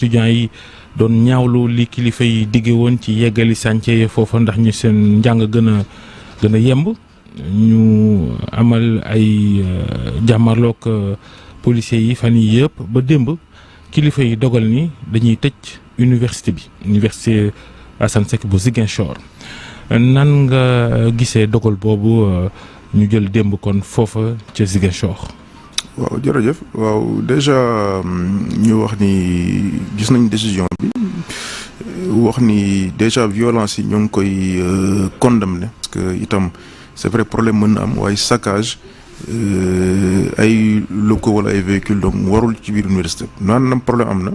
étudiants yi doon ñaawlu li kilifa yi digge woon ci yeggali chantier foofa ndax ñu seen njàng gën a yemb ñu amal ay jàmmarloog policiers yi fan yi yëpp ba démb kilifa yi dogal ni dañuy tëj université Assane Seck bu Ziguinchor nan nga gisee dogal boobu ñu jël démb kon foofa ca Ziguinchor. waaw jërëjëf waaw déjà ñu wax ni gis nañ décision bi wax ni déjà violence yi ñoo ngi koy condamné parce que itam c'est vrai problème mën na am waaye saccage ay locaux wala ay véhicules donc warul ci biir université naanam problème am na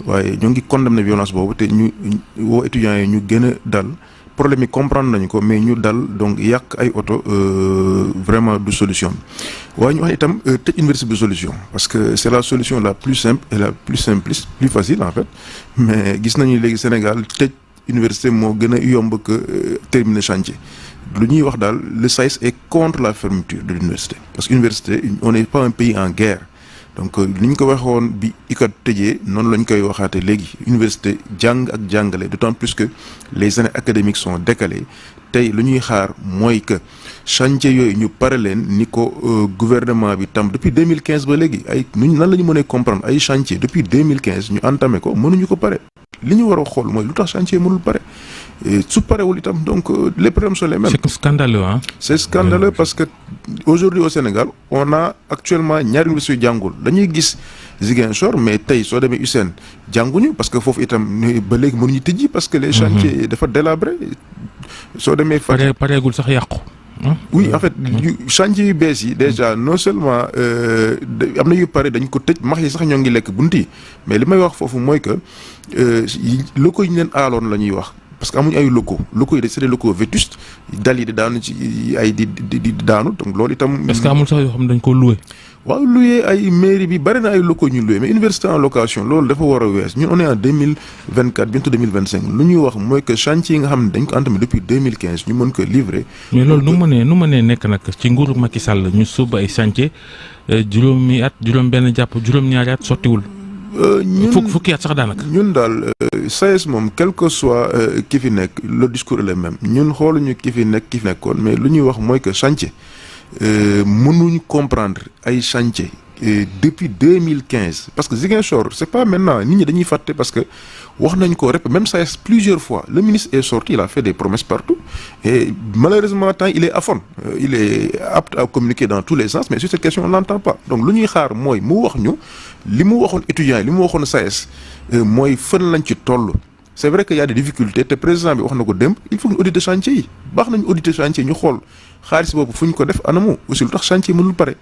waaye ñoo ngi condamné violence boobu te ñu woo étudiants yi ñu gën a dal problème yi comprendre nañu ko mais ñu dal donc yàq ay oto vraiment du solution waaye ñu wax itam tëj université du solution parce que c'est la solution la plus simple et la plus simpliste plus facile en fait mais gis nañu léegi Sénégal tëj université moo gën a yomb que terminer chantier lu ñuy wax daal le SAES est contre la fermeture de l'université parce que université on n'est pas un pays en guerre donc ni ñu ko waxoon bi UCAD tëjee noonu la ñu koy waxaate léegi université jàng ak jàngale d'autant plus que les années académiques sont décalées tey lu ñuy xaar mooy que chantier yooyu ñu pare leen ni ko gouvernement bi tam depuis 2015 ba léegi ay nuñ nan la ñu mënee comprendre ay chantier depuis 2015 ñu entamé ko mënuñu ko pare li ñu war a xool mooy lu tax chantier mënul pare su parewul itam donc les problèmes sont les mêmes. C'est scandaleux hein. C'est scandaleux parce que aujourd'hui au Sénégal on a actuellement ñaari universités yu jàngul dañuy gis Ziguinchor mais tey soo demee USSEN jànguñu parce que foofu itam ba léegi mënuñu tëjji parce que les chantiers dafa délabré soo demee. pareegul sax yàqu. oui en fait chantier yu bees yi déjà non seulement am na yu pare dañ ko tëj max yi sax ñoo ngi lekk bunt yi mais li may wax foofu mooy que locaux yi ñu leen aaloon la ñuy wax parce que amuñu ay locaux yi c'est des locaux vétustes dal yi di daanu ci ay di daanu donc loolu itam. est-ce que amul sax yoo xam ne dañ ko loué. waaw loué ay mairie bi bari na ay locaux ñu loué mais université en location loolu dafa war a wees ñun on est en 2024 bientôt 2025 lu ñuy wax mooy que chantier yi nga xam ne dañ ko entamé depuis 2015 ñu mën ko livrer. mais loolu nu mënee nekk nag ci nguuru Macky Sall ñu sóob ay chantier juróomi at juróom benn jàpp juróom-ñaari at sottiwul. fukki at sax daanaka. ñun daal SAES moom quel que soit ki fi nekk le discours est le même ñun xooluñu ki fi nekkoon mais lu ñuy wax mooy que chantier mënuñu comprendre ay chantier depuis 2015 parce que Ziguinchor c'est pas maintenant nit ñi dañuy fàtte parce que wax nañ ko répété même SAES plusieurs fois le ministre est sorti il a fait des promesses partout et malheureusement tant il est aphone il est apte à communiquer dans tous les sens mais sur cette question on l'entend pas donc lu ñuy xaar mooy mu wax ñu li mu waxoon étudiants yi li mu waxoon SAES mooy fan lañ ci toll. C'est vrai qu'il y a des difficultés te président bi wax na ko démb il faut que ñu auditer chantier yi baax nañu auditer chantier ñu xool xaalis boobu fu ñu ko def anamu aussi lu tax chantier mënul pare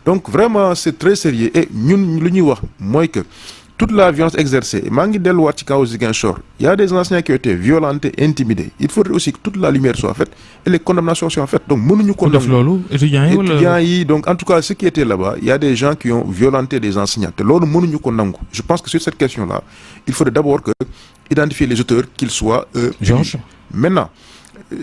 donc vraiment c'est très sérieux et ñun lu ñuy wax mooy que toute la violence exercée maa ngi delluwaat ci kaw Ziguinchor il y a des enseignants qui ont été violentés intimidés il faudrait aussi que toute la lumière soit faite et les condamnations soient faites donc mënuñu ko def loolu étudiants yi donc en tout cas ceux qui étaient là-bas il y a des gens qui ont violenté des enseignants te loolu mënuñu ko nangu je pense que sur cette question-là il faudrait d'abord que identifier les auteurs qu'ils soient Georges. Maintenant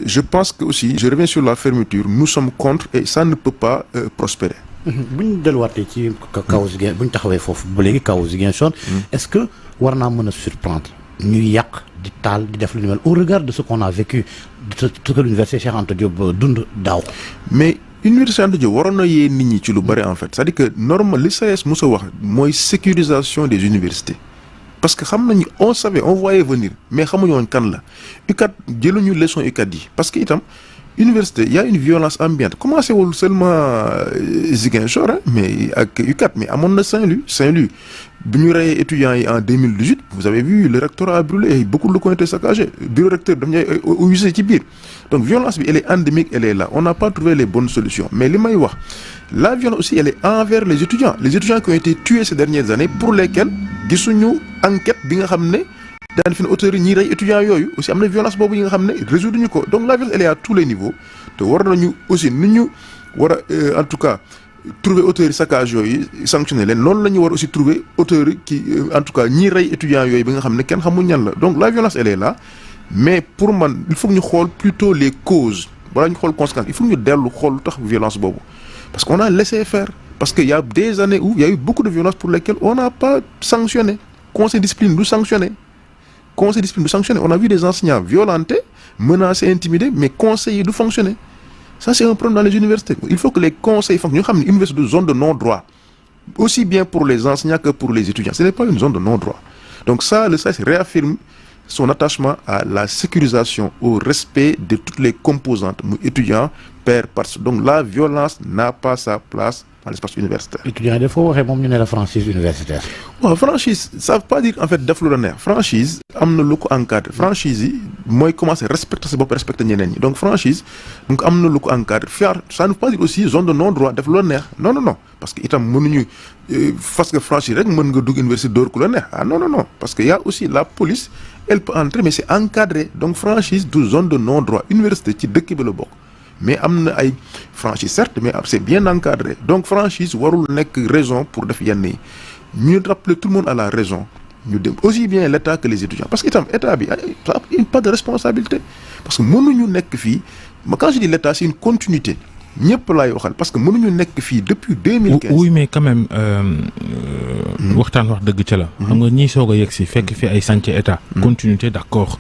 je pense que aussi je reviens sur la fermeture nous sommes contre et ça ne peut pas prospérer. bu ñu delluwaatee ci kaw Ziguinchor bu ñu taxawee foofu ba léegi kaw Ziguinchor est-ce que war naa mën a surprendre ñuy yàq di taal di def lu ni mel au regard de ce qu'on a vécu de ce que l'université Cheikh Anta Diop dund daaw. mais université Anta Diop waroon na yee nit ñi ci lu bari en fait c'est-à-dire que normal li SAES mos a wax mooy sécurisation des universités parce que xam nañu on savait on voyait venir mais xamuñu woon kan la UCAD jëluñu leçon UCAD yi parce que itam. Université il y a une violence ambiante commencé wul seulement Ziguinchor mais ak UCAD mais amoon na Saint-Louis bu ñu reyee étudiants yi en 2018 vous avez vu le rectorat a brûlé et beaucoup de locaux ont été saccagés bureau recteur daf ñuy usé ci biir donc violence bi elle est endémique elle est là on n'a pas trouvé les bonnes solutions mais li may wax la violence aussi elle est envers les étudiants qui ont été tués ces dernières années pour lesquels gisuñu enquête bi nga xam ne daan fi ne auteurs yi ñiy rey étudiants yooyu aussi am na violence boobu yi nga xam ne résoudre ñu ko donc la violence elle est à tous les niveaux te war nañu aussi ni ñu war a en tout cas trouver auteurs yi saccage yooyu sanctionner leen noonu la ñu war aussi trouver auteurs yi qui en tout cas ñiy rey étudiants yooyu bi nga xam ne kenn xamul ñan la donc la violence elle est là mais pour man il faut que ñu xool plutôt les causes wala ñu xool conséquences il faut que ñu dellu xool lu tax violence boobu parce qu'on a laissé faire parce que y a des années où il y a eu beaucoup de violences pour lesquelles on n'a pas sanctionné conseil de discipline du sanctionner. Conseil de discipline du sanctionner. On a vu des enseignants violentés, menacés, intimidés, mais conseil du fonctionner. Ça, c'est un problème dans les universités. Il faut que les conseils fonctionnent. Nous avons une université de zone de non-droit, aussi bien pour les enseignants que pour les étudiants. Ce n'est pas une zone de non-droit. Donc ça, le SAES réaffirme son attachement à la sécurisation, au respect de toutes les composantes, étudiants, pairs, parties. Donc la violence n'a pas sa place dans l'espace universitaire. étudiants yi dafa waxee moom ñu ne la franchise universitaire. waaw franchise ça veut pas dire en fait def lu la neex franchise am na lu ko encadré franchise yi mooy commencer respecter sa bopp respecter ñeneen ñi donc franchise donc am na lu ko encadré faire ça ne veut pas dire aussi zone de non droit def lu la neex non non non parce que itam mënuñu parce que franchise rek mën nga dugg université dóor ku la neex ah non non non parce que y a aussi la police elle peut entrer mais c'est encadré donc franchise du zone de non droit université ci dëkk bi la bokk. Mais am na ay franchise certes mais c'est bien encadré donc franchise warul nekk raison pour def yenn yi ñu rappeler tout le monde à la raison ñu dem aussi bien l'État que les étudiants parce que itam état bi pas de responsabilité parce que mënuñu nekk fii quand je dis l'État c'est une continuité ñëpp laay waxal parce que mënuñu nekk fii depuis 2015. oui mais quand même waxtaan wax dëgg ca la. xam nga ñi soog a yegg si fekk fi ay chantier état. continuité d'accord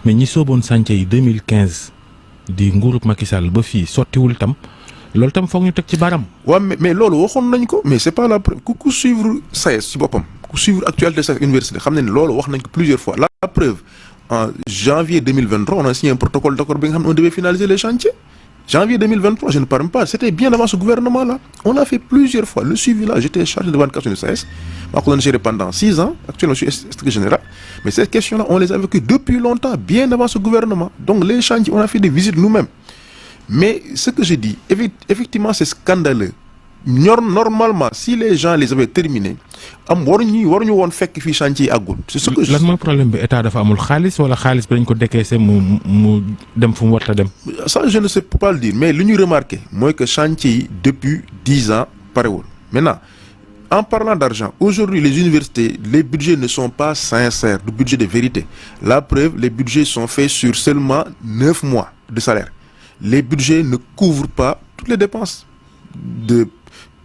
mais ñi sooboon chantier yi 2015. di nguurub Macky Sall ba fii sottiwul tam loolu tam foog ñu teg ci baram. waaw mais loolu waxoon nañ ko mais c'est pas la preuve ku suivre SAES ci boppam ku suivre actualité SAES université xam ne ne loolu wax nañ ko plusieurs fois la preuve en janvier 2023 on a signé un protocole d'accord bi nga xam ne on devait finaliser les chantiers janvier 2023 je ne parle pas c'était bien avant ce gouvernement là on l'a fait plusieurs fois le suivi là j'étais chargé de vérification du SAES maa ko doon gérer pendant 6 ans actuellement je suis secrétaire général mais ces questions là on les a vécues depuis longtemps bien avant ce gouvernement donc les chantiers on a fait des visites nous-mêmes mais ce que je dis effectivement c'est scandaleux normalement si les gens les avaient terminés waruñu woon fekk fii chantier yi àggul c'est ce que lan mooy problème bi état dafa amul xaalis wala xaalis bi dañ ko décaissé mu dem fu mu war a dem. ça je ne sais pas le dire mais li ñu remarqué mooy que chantier yi depuis 10 ans parewul maintenant en parlant d'argent aujourd'hui les universités les budgets ne sont pas sincères du budget de vérité la preuve les budgets sont faits sur seulement 9 mois de salaire les budgets ne couvrent pas toutes les dépenses de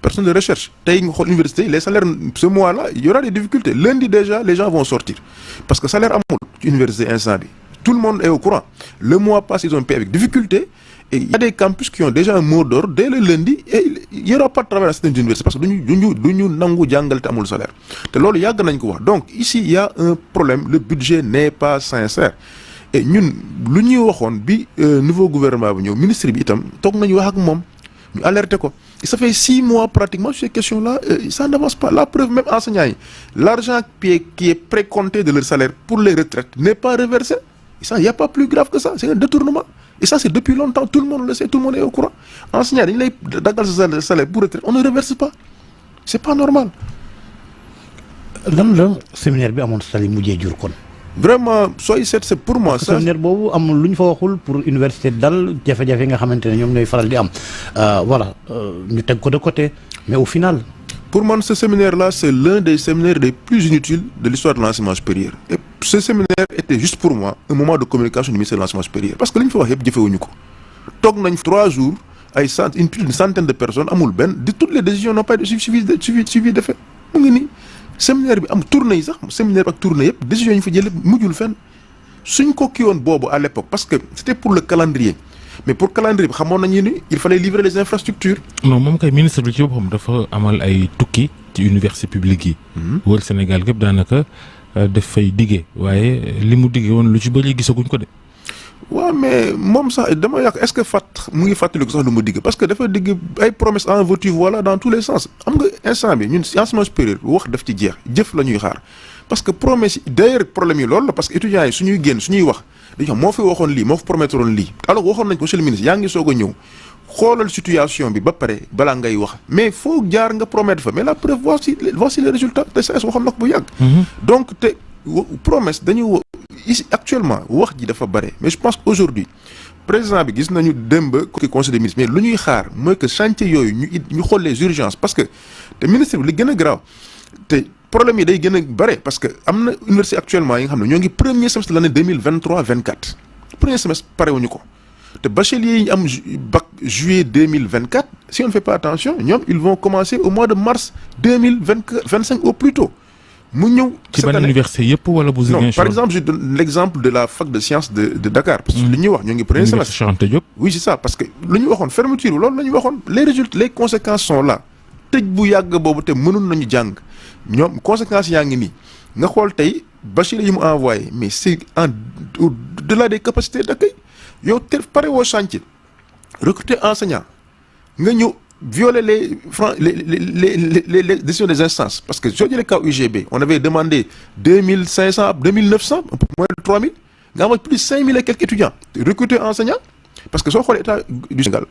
personnes de recherche tey nga xool université les salaires ce mois-là il y aura des difficultés lundi déjà les gens vont sortir parce que salaire amul ci université instant bi tout le monde est au courant le mois passé ils ont payé avec difficulté et il y a des campus qui ont déjà un mot d'ordre dès le lundi et il y aura pas de travail dans certaines universités parce que duñu nangu jàngal te amul salaire te loolu yàgg nañ ko wax donc ici il y a un problème le budget n'est pas sincère et ñun lu ñuy waxoon bi nouveau gouvernement bi ñëw ministre bi itam toog nañu wax ak moom ñu alerté ko et ça fait 6 mois pratiquement sur ces questions-là ça n'avance pas la preuve même enseignants yi l'argent qui est précompté de leur salaire pour les retraites n'est pas reversé et ça il y a pas plus grave que ça c'est un détournement et ça c'est depuis longtemps tout le monde le sait tout le monde est au courant enseignants dañu lay daggal sa salaire pour retraite on ne reverse pas c'est pas normal. lan la séminaire bi amoon Saly mujjee jur kon. vraiment sooy seet c'est pour moi. ça séminaire boobu amul lu ñu fa waxul pour université dal jafe-jafe nga xamante ne ñoom ñooy faral di am voilà ñu teg ko de côté mais au final. pour man ce séminaire-là c'est l'un des séminaires les plus inutiles de l'histoire de l'enseignement supérieur et ce séminaire était juste pour moi un moment de communication du ministère de l'enseignement supérieur parce que li ñu fa wax yëpp jëfewuñu ko toog nañ 3 jours ay une centaine de personnes amul benn de toutes les décisions n'ont pas été suivi d'effet mu ngi nii séminaire bi am tournée yi sax séminaire ak tournée yëpp décision yi fa jëlee mujjul fenn suñ ko kii woon boobu à l'époque parce que c'était pour le calendrier mais pour calendrier bi xamoon nañu ni il fallait livrer les infrastructures. non moom kay ministre bi ci boppam dafa amal ay tukki ci université publique yi. wër Sénégal gépp daanaka daf fay diggee waaye li mu diggee woon lu ci bëri gisaguñ ko de. waaw mais moom sax dama yàq est-ce que mu ngi fàttaliku sax lu mu digg parce que dafa digg ay promesses en veux-tu voilà dans tous les sens am nga instant bi ñun enseignement supérieur wax daf ci jeex jëf la ñuy xaar parce que promesse yi d'ailleurs problème yi loolu la parce que étudiants yi suñuy génn suñuy wax dañu xam moo fi waxoon lii moo fi promettroon lii alors waxoon nañ ko monsieur le ministre yaa ngi soog a ñëw xoolal situation bi ba pare balaa ngay wax mais foo jaar nga promettre fa mais la preuve voici les résultats te SAES waxoon na ko bu yàgg donc te promesse dañu ici actuellement wax ji dafa bare mais je pense qu'aujourd'hui président bi gis nañu démb côté conseil des ministres mais lu ñuy xaar mooy que chantier yooyu ñu xool les urgences parce que te ministre bi li gën a grave te problème yi day gën a bare parce que am na université actuellement yi nga xam ne ñoo ngi premier semestre de l'année 2023-24 premier semestre parewuñu ko te bacheliers yi ñu am bac juillet 2024 si on ne fait pas attention ñoom ils vont commencer au mois de mars 2025 au plus tôt mu ñëw. ci ban université yëpp wala bu Ziguinchor? Non, par exemple je donne l'exemple de la fac de sciences de Dakar. parce que li ñuy wax ñoo ngi premier semestre. Cheikh Anta Diop. oui c'est ça parce que lu ñu waxoon fermeture loolu la ñu waxoon les résultats les conséquences sont là tëj bu yàgg boobu te mënoon nañu jàng ñoom conséquences yaa ngi nii nga xool tey bachelier yi mu envoyé mais c'est au-delà des capacités d'accueil yow te pare woo chantier recruter enseignant nga ñëw violer les décisions des instances parce que soo jëlee cas UGB on avait demandé 2500 à 2900 un peu moins de 3000 nga am plus de 5000 et quelques étudiants recruter enseignant parce que soo xoolee état du Sénégal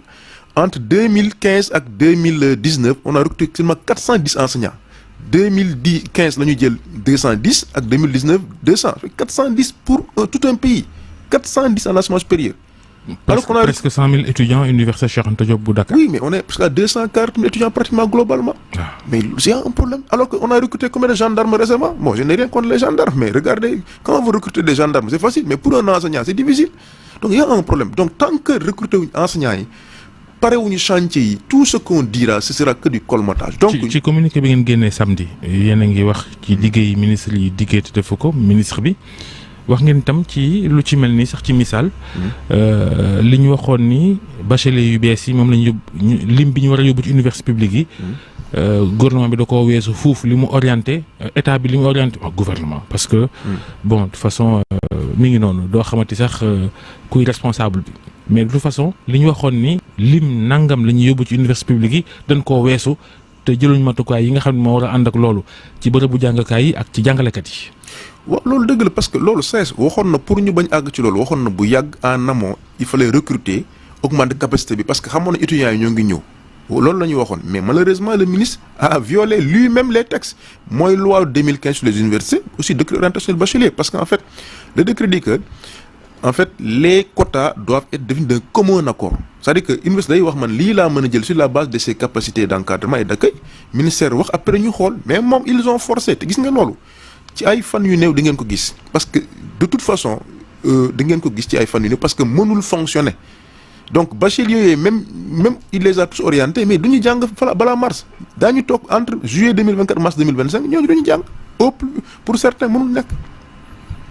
entre 2015 ak 2019 on a recruté seulement 410 enseignants 2015 la ñu jël 210 ak 2019 200 410 pour tout un pays 410 en enseignement supérieur. Alors qu'on a presque 100 000 étudiants université Cheikh Anta Diop bu Dakar. Oui, mais on est presque à 240 000 étudiants pratiquement globalement. Ah. Mais c'est un problème. Alors qu'on a recruté combien de gendarmes récemment? Bon, je n'ai rien contre les gendarmes, mais regardez, quand vous recrutez des gendarmes, c'est facile, mais pour un enseignant, c'est difficile. Donc il y a un problème. Donc tant que recruter un enseignant, parewuñu chantier yi tout ce qu'on dira ce sera que du colmatage. Donc ci communiqué bi ngeen génnee samedi yéen a ngi wax ci liggéey ministre yi diggee te defu ko ministre bi wax ngeen itam ci lu ci mel ni sax ci misaal li ñu waxoon ni bachelier yu bees yi moom la ñu yóbbu lim bi ñu war a yóbbu ci université publique yi gouvernement bi da koo weesu fuuf li mu orienté état bi li mu orienté gouvernement parce que bon de toute façon mi ngi noonu doo xamante sax kuy responsable bi mais de toute façon li ñu waxoon ni lim nangam la ñuy yóbbu ci université publique yi dañ koo weesu te jëluñ matukaay yi nga xam ne moo war a ànd ak loolu ci bërëbu jàngakaay yi ak ci jàngalekat yi. waaw loolu dëgg la parce que loolu SAES waxoon na pour ñu bañ àgg ci loolu waxoon na bu yàgg en amont il fallait recruter augmenter capacité bi parce que xamoon na étudiants yi ñoo ngi ñëw loolu la ñu waxoon mais malheureusement le ministre a violé lui-même les textes mooy loi 2015 sur les universités aussi décret d'orientation du bachelier parce qu'en fait le décret dit que en fait les quotas doivent être définis d'un commun accord c'est-à-dire que université day wax man lii laa mën a jël sur la base de ses capacités d'encadrement et d'accueil ministère wax après ñu xool mais moom ils ont forcé te gis nga loolu ci ay fan yu néew di ngeen ko gis parce que de toute façon da ngeen ko gis ci ay fan yu néew parce que mënul fonctionner donc bacheliers yooyu même il les a tous orientés mais du ñu jàng balaa mars daañu toog entre juillet 2024 mars 2025 ñooñu duñu jàng au plus pour certains mënul nekk.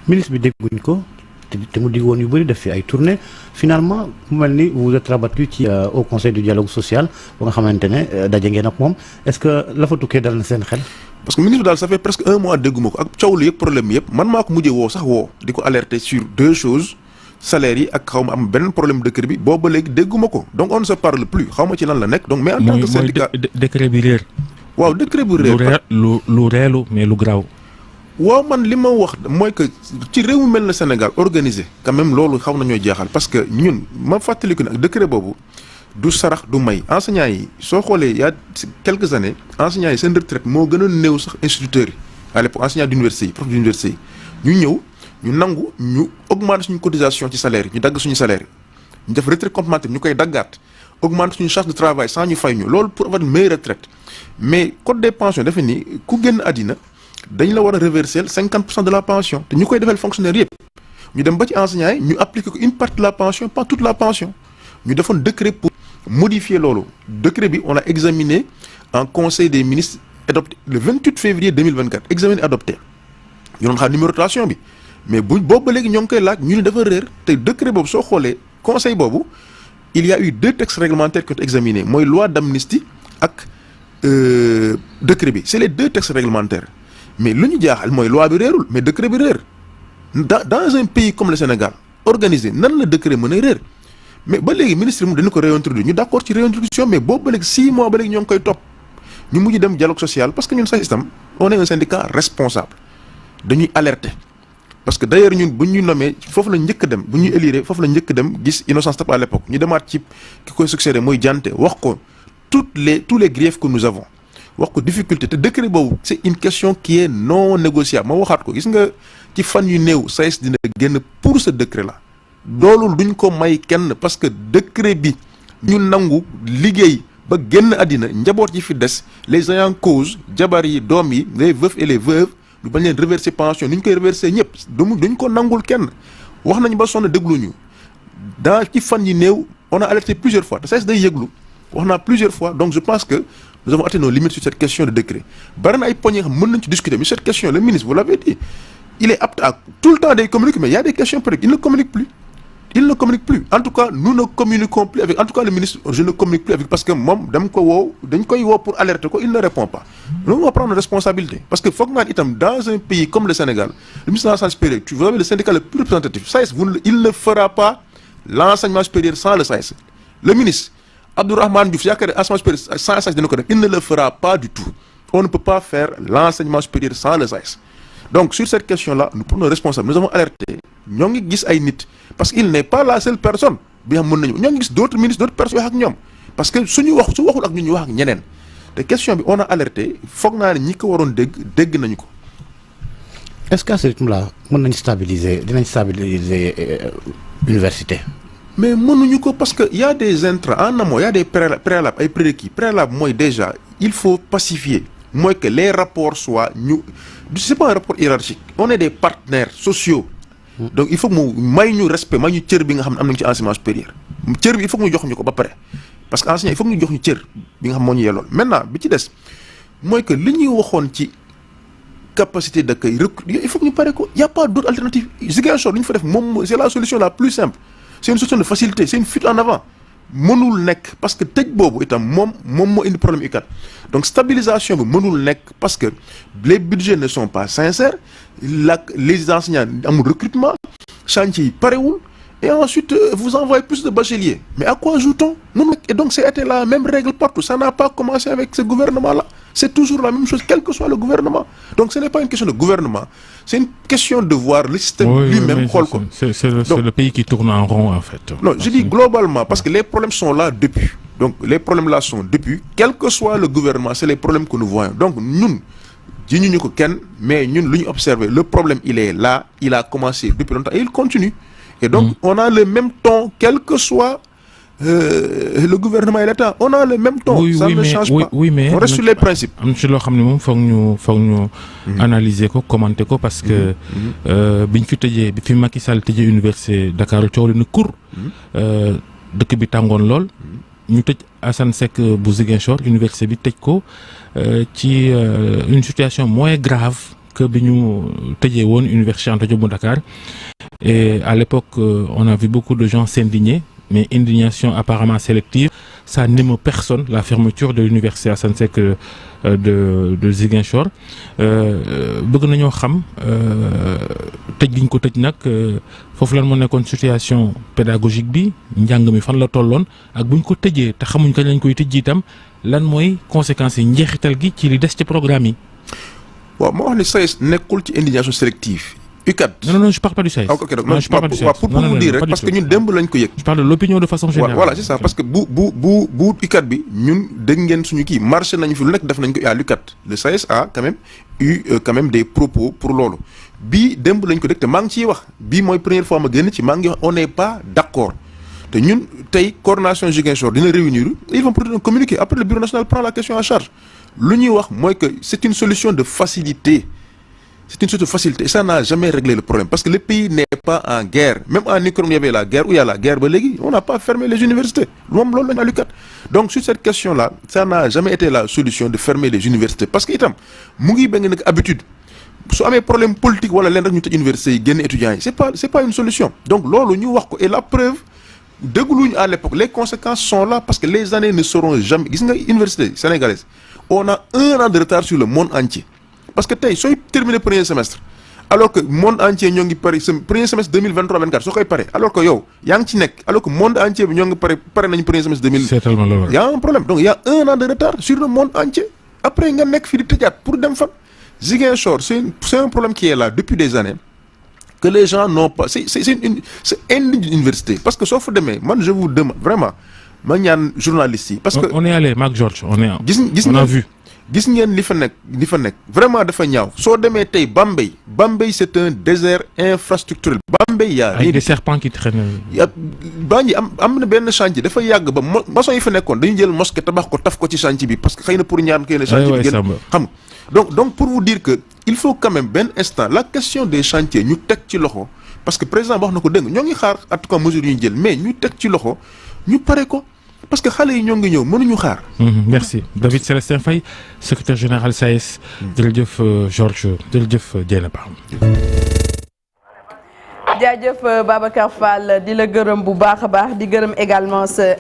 ministre bi dégguñ ko te mu dig woon yu bëri def fi ay tournées finalement mu mel ni vous êtes rabattu ci au conseil du dialogue social ba nga xamante ne daje ngeen ak moom est-ce que la fa tukkee dal na seen xel. parce que ministre daal ça fait presque un mois dégguma ko ak coow lu yëpp problème yëpp man maa ko mujjee woo sax di ko alerter sur deux choses salaires yi ak xaw ma am beneen problème décret bi boobu ba léegi dégguma ko donc on ne se parle plus xaw ma ci lan la nekk donc mais en tant que syndicat décret bi réer. waaw décret bu réer lu reelu mais lu garaaw. waaw man li ma wax mooy que ci réew mu mel na Sénégal organisé quand même loolu xaw nañoo jaaxal parce que ñun ma fàttaliku nag décret boobu du sarax du may enseignants yi soo xoolee y a quelques années enseignants yi seen retraite moo gën a néew sax instituteurs yi à l'époque enseignants d'université yi prof d'université yi ñu ñëw ñu nangu ñu augmenter suñu cotisation ci salaire yi ñu dagg suñu salaire yi ñu def retraite complémentaire ñu koy daggaat augmenter suñu charge de travail sans ñu fay ñu loolu pour avoir une meilleure retraite mais code des pensions dafa ni ku génn àddina dañ la war a reverser 50% de la pension te ñu koy defal fonctionnaire yëpp ñu dem ba ci enseignants yi ñu appliquer ko une partie de la pension pas toute la pension ñu defoon décret pour modifier loolu décret bi on l'a examiné en conseil des ministres adopté le 28 février 2024 examiné adopté ñu doon xaar numérotation bi mais boobu ba léegi ñoo ngi koy laaj ñu ne dafa réer te décret boobu soo xoolee conseil boobu il y a eu deux textes réglementaires qui ont été examinés mooy loi d'amnistie ak décret bi c'est les deux textes réglementaires mais lu ñu jaaxal mooy loi bi réerul mais décret bi réer dans un pays comme le Sénégal organisé nan la décret mën a réer mais ba léegi ministre mu dañu ko réintroduire ñu d'accord ci réintroduction mais boobu ba léegi 6 mois ba léegi ñoo ngi koy topp ñu mujj dem dialogue social parce que ñun SAES itam on est un syndicat responsable dañuy alerter parce que d'ailleurs ñun bu ñu nommé foofu la njëkk dem bu ñu élire foofu la njëkk dem gis Innocence Ntap à l'époque ñu demaat ci ki koy succédé mooy Dianté wax ko tous les griefs que nous avons wax ko difficulté te décret boobu c'est une question qui est non négociable ma waxaat ko gis nga ci fan yu néew SAES dina génn pour ce décret là loolu duñ ko may kenn parce que décret bi ñu nangu liggéey ba génn àddina njaboot yi fi des les ayants cause jabar yi doom yi les veufs et les veuves ñu bañ leen reverser pension ni ñu koy reverser ñëpp duñ ko nangul kenn wax nañu ba sonn dégluñu dans ci fan yi néew on a alerté plusieurs fois te SAES day yëglu wax naa plusieurs fois donc je pense que nous avons atteint nos limites sur cette question de décret bari na ay poñ yoo xam mën nañ ci discuter mais cette question le ministre vous l'avez dit il est apte à tout le temps day communiquer mais il y a des questions peut-être il ne communique plus. Il ne communique plus. En tout cas, nous ne communiquons plus avec. En tout cas, le ministre, je ne communique plus avec parce que moi, dañ koy woo pour alerter ko, il ne répond pas. Nous on va prendre nos responsabilités parce que foog naa itam dans un pays comme le Sénégal, le ministre de l'enseignement supérieur, vous avez le syndicat le plus représentatif. SAES, il ne fera pas l'enseignement supérieur sans le SAES. Le ministre Abdourahmane Diouf, yaakaar enseignement supérieur sans SAES dina ko def, il ne le fera pas du tout. On ne peut pas faire l'enseignement supérieur sans le SAES. Donc sur cette question-là, nous prenons responsable. Nous avons alerté. Ñoo ngi gis ay nit parce qu'il n'est pas la seule personne bi xam mën nañu ñoo ngi gis d'autres ministres d'autres personnes wax ak ñoom parce que su waxul ak ñun ñu wax ak ñeneen te question bi on a alerté foog naa ne ñi ko waroon dégg nañu ko. Est-ce qu'à ce rythme-là dinañ stabiliser université. mais mënuñu ko parce que y a des intrants en amont y a des préalables ay prérequis préalable mooy déjà il faut pacifier mooy que les rapports soient c'est pas un rapport hiérarchique on est des partenaires sociaux. Donc il faut que mu may ñu respect may ñu cër bi nga xam ne am nañu ci enseignement supérieur cër bi il faut que ñu jox ñu ko ba pare parce que enseignant il faut que ñu jox ñu cër bi nga xam moo ñu yellool maintenant bi ci des mooy que li ñuy waxoon ci capacité d'accueil il faut que ñu pare ko y a pas d'autre alternative Ziguinchor li ñu fa def moom c'est la solution la plus simple c'est une solution de facilité c'est une fuite en avant mënul nekk parce que tëj boobu itam moom moo indi problème UCAD donc stabilisation bi mënul nekk parce que les budgets ne sont pas sincères les enseignants amul recrutement chantier yi parewul et ensuite vous envoyez plus de bacheliers mais à quoi joue-t-on mënul nekk et donc c'était la même règle partout ça n'a pas commencé avec ce gouvernement-là c'est toujours la même chose quel que soit le gouvernement donc ce n'est pas une question de gouvernement c'est une question de voir le système lui-même xool ko c'est le pays qui tourne en rond en fait. Non, je dis globalement parce que les problèmes sont là depuis donc les problèmes là sont depuis quel que soit le gouvernement c'est les problèmes que nous voyons donc ñun jiñuñu ko kenn mais ñun lu ñu observé le problème il est là il a commencé depuis longtemps et il continue et donc on a le même ton quel que soit le gouvernement et l'État on a le même ton ça ne change pas mais on reste sur les principes am ci loo xam ne moom foog ñu analyser ko commenter ko parce que biñ fi tëjee bi fi Macky Sall tëjee université Dakar coow li na kur dëkk bi tàngoon lool ñu tëj Assane Seck bu Ziguinchor université bi tëj ko ci une situation moins grave que bi ñu tëjee woon université Anta Diop bu Dakar et à l'époque on a vu beaucoup de gens s'indigner mais indignation apparemment sélective ça n'émeut personne la fermeture de l'université Assane Seck de Ziguinchor bëgg nañoo xam tëj gi ñu ko tëj nag foofu lan moo nekkoon situation pédagogique bi njàng mi fan la tolloon ak bu ñu ko tëjee te xamuñ kañ lañ koy tëj itam lan mooy conséquences yi njeexital gi ci li des ci programme yi. waaw moo wax ne SAES nekkul ci indignation sélective. UCAD. Non, je parle pas du SAES. Ok, donc je parle pas du SAES. Pour vous dire rek parce que ñun démb lañ ko yëg. Je parle de l'opinion de façon générale. Voilà, c'est ça parce que bu UCAD bi ñun dégg ngeen suñu kii marché nañu fi lu nekk def nañ ko à l'UCAD. Le SAES a quand même eu des propos pour loolu bii démb lañ ko dégg te maa ngi ciy wax bii mooy première fois ma génn ci maa ngi wax on n'est pas d'accord te ñun tey coordination Ziguinchor dina réunir ils vont peut-être communiquer après le bureau national prend la question en charge lu ñuy wax mooy que c'est une solution de facilité. C'est une sorte de facilité et ça n'a jamais réglé le problème parce que le pays n'est pas en guerre même en Ukraine il y avait la guerre où il y a la guerre ba léegi on n'a pas fermé les universités moom loolu lañu àllukat donc sur cette question là ça n'a jamais été la solution de fermer les universités parce que itam mu ngi ba nga nekk habitude su amee problème politique wala leen rek ñu tëj universités yi génn étudiants yi c'est pas une solution donc loolu ñu wax ko et la preuve dégluñu à l'époque les conséquences sont là parce que les années ne seront jamais gis nga université sénégalaise on a 1 an de retard sur le monde entier parce que tey sooy terminer premier semestre alors que monde entier ñoo ngi pare premier semestre 2023-24 soo koy pare alors que yow yaa ngi ci nekk alors que monde entier bi ñoo ngi pare nañu premier semestre 2000. C'est tellement lourd. Y a un problème donc il y a 1 an de retard sur le monde entier après nga nekk fii di tëjaat pour dem fan. Ziguinchor c'est un problème qui est là depuis des années que les gens n'ont pas c'est indigne d'une université parce que soo fa demee man je vous demande vraiment ma ñaan journalistes yi. parce que on est allé Marc Georges on a vu. gis ngeen li fa nekk vraiment dafa ñaaw soo demee tey Bambey c'est un désert infrastructurel Bambey yaa avec des serpents qui traînent. baa ngi am na benn chantier dafa yàgg ba maçon yi fa nekkoon dañu jël mosquée tabax ko taf ko ci chantier bi parce que xëy na pour ñaan xëy na chantier bi gën xam nga donc pour vous dire que il faut quand même benn instant la question des chantiers ñu teg ci loxo parce que président wax na ko dégg ñoo ngi xaar en tout cas mesures yu ñu jël mais ñu teg ci loxo ñu pare ko parce que xale yi ñoo ngi ñëw mënuñu xaar. Merci David Célestin Faye secrétaire général SAES. jërëjëf Georges jërëjëf Dieynaba. jaajëf Babacar Fall di la gërëm bu baax a baax di gërëm également sa